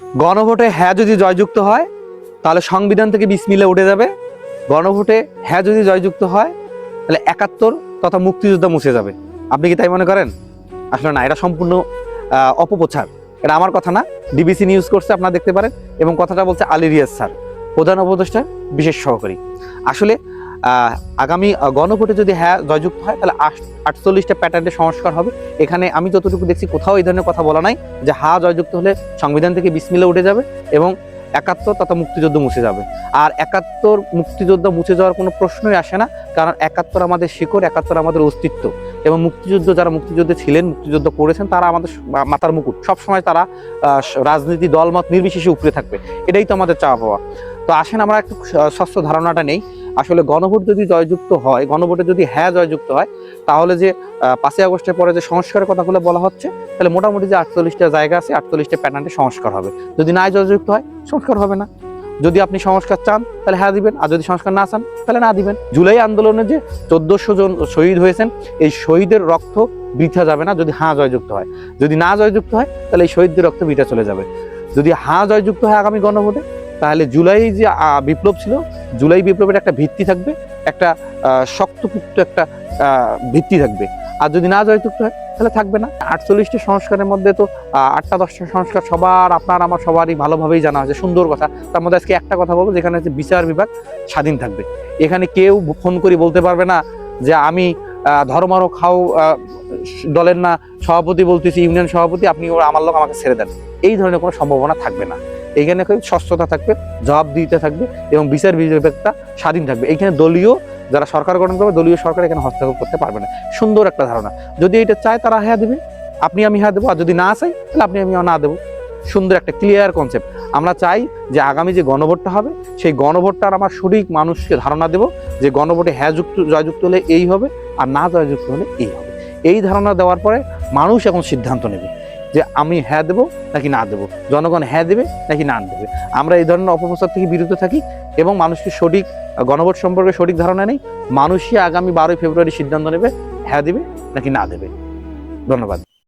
গণভোটে হ্যাঁ যদি জয়যুক্ত হয় তাহলে সংবিধান থেকে বিসমিল্লাহ উঠে যাবে। গণভোটে হ্যাঁ যদি জয়যুক্ত হয় তাহলে ৭১ তথা মুক্তিযুদ্ধ মুছে যাবে। আপনি কি তাই মনে করেন? আসলে না, এটা সম্পূর্ণ অপপ্রচার। এটা আমার কথা না, ডিবিসি নিউজ করছে, আপনারা দেখতে পারেন। এবং কথাটা বলছে আলী রিয়াজ স্যার, প্রধান উপদেষ্টার বিশেষ সহকারী। আসলে আগামী গণভোটে যদি হ্যাঁ জয়যুক্ত হয় তাহলে ৪৮টা প্যাটার্নের সংস্কার হবে। এখানে আমি যতটুকু দেখছি কোথাও এই ধরনের কথা বলা নাই যে হ্যাঁ জয়যুক্ত হলে সংবিধান থেকে বিসমিল্লাহ উঠে যাবে এবং ৭১ তথা মুক্তিযুদ্ধ মুছে যাবে। আর ৭১ মুক্তিযুদ্ধ মুছে যাওয়ার কোনো প্রশ্নই আসে না, কারণ ৭১ আমাদের শিকড়, ৭১ আমাদের অস্তিত্ব। এবং মুক্তিযুদ্ধ যারা মুক্তিযুদ্ধে ছিলেন, মুক্তিযুদ্ধ করেছেন, তারা আমাদের মাথার মুকুট। সবসময় তারা রাজনীতি দলমত নির্বিশেষে উপরে থাকবে, এটাই তো আমাদের চাওয়া পাওয়া। তো আসেন আমরা একটু স্বচ্ছ ধারণাটা নেই। আসলে গণভোট যদি জয়যুক্ত হয়, গণভোটে যদি হ্যাঁ জয়যুক্ত হয়, তাহলে যে ৫ই আগস্টের পরে যে সংস্কারের কথাগুলো বলা হচ্ছে, তাহলে মোটামুটি যে ৪৮টা জায়গা আছে, ৪৮টা প্যাটার্নে সংস্কার হবে। যদি না জয়যুক্ত হয়, সংস্কার হবে না। যদি আপনি সংস্কার চান তাহলে হ্যাঁ দিবেন, আর যদি সংস্কার না চান তাহলে না দিবেন। জুলাই আন্দোলনে যে ১৪০০ জন শহীদ হয়েছেন, এই শহীদের রক্ত বৃথা যাবে না যদি হ্যাঁ জয়যুক্ত হয়। যদি না জয়যুক্ত হয় তাহলে এই শহীদদের রক্ত বৃথা চলে যাবে। যদি হ্যাঁ জয়যুক্ত হয় আগামী গণভোটে, তাহলে জুলাই যে বিপ্লব ছিল, জুলাই বিপ্লবের একটা ভিত্তি থাকবে, একটা শক্তপুক্ত একটা ভিত্তি থাকবে। আর যদি না জয়যুক্ত হয় তাহলে থাকবে না। ৪৮টি সংস্কারের মধ্যে তো ৮টা ১০টা সংস্কার সবার, আপনার আমার সবারই ভালোভাবেই জানা আছে, সুন্দর কথা। তার মধ্যে আজকে একটা কথা বলবো, যেখানে হচ্ছে বিচার বিভাগ স্বাধীন থাকবে। এখানে কেউ ফোন করে বলতে পারবে না যে আমি ধর্মারো খাও দলের না সভাপতি বলতেছি, ইউনিয়ন সভাপতি, আপনি আমার লোক আমাকে ছেড়ে দেন। এই ধরনের কোনো সম্ভাবনা থাকবে না। এইখানে স্বচ্ছতা থাকবে, জবাবদিহিতা থাকবে এবং বিচার বিভাগটা স্বাধীন থাকবে। এইখানে দলীয় যারা সরকার গঠন করবে, দলীয় সরকার এখানে হস্তক্ষেপ করতে পারবে না। সুন্দর একটা ধারণা। যদি এটা চায় তারা হ্যাঁ দেবে, আপনি আমি হ্যাঁ দেবো। আর যদি না চাই তাহলে আপনি আমি না দেবো। সুন্দর একটা ক্লিয়ার কনসেপ্ট। আমরা চাই যে আগামী যে গণভোটটা হবে, সেই গণভোটটার আমার সঠিক মানুষকে ধারণা দেব যে গণভোটে হ্যাঁ জয়যুক্ত হলে এই হবে, আর না জয়যুক্ত হলে এই হবে। এই ধারণা দেওয়ার পরে মানুষ এখন সিদ্ধান্ত নেবে যে আমি হ্যাঁ দেবো নাকি না দেবো, জনগণ হ্যাঁ দেবে নাকি না দেবে। আমরা এই ধরনের অপপ্রচার থেকে বিরত থাকি এবং মানুষকে সঠিক গণভোট সম্পর্কে সঠিক ধারণা নেই। মানুষই আগামী ১২ই ফেব্রুয়ারি সিদ্ধান্ত নেবে হ্যাঁ দেবে নাকি না দেবে। ধন্যবাদ।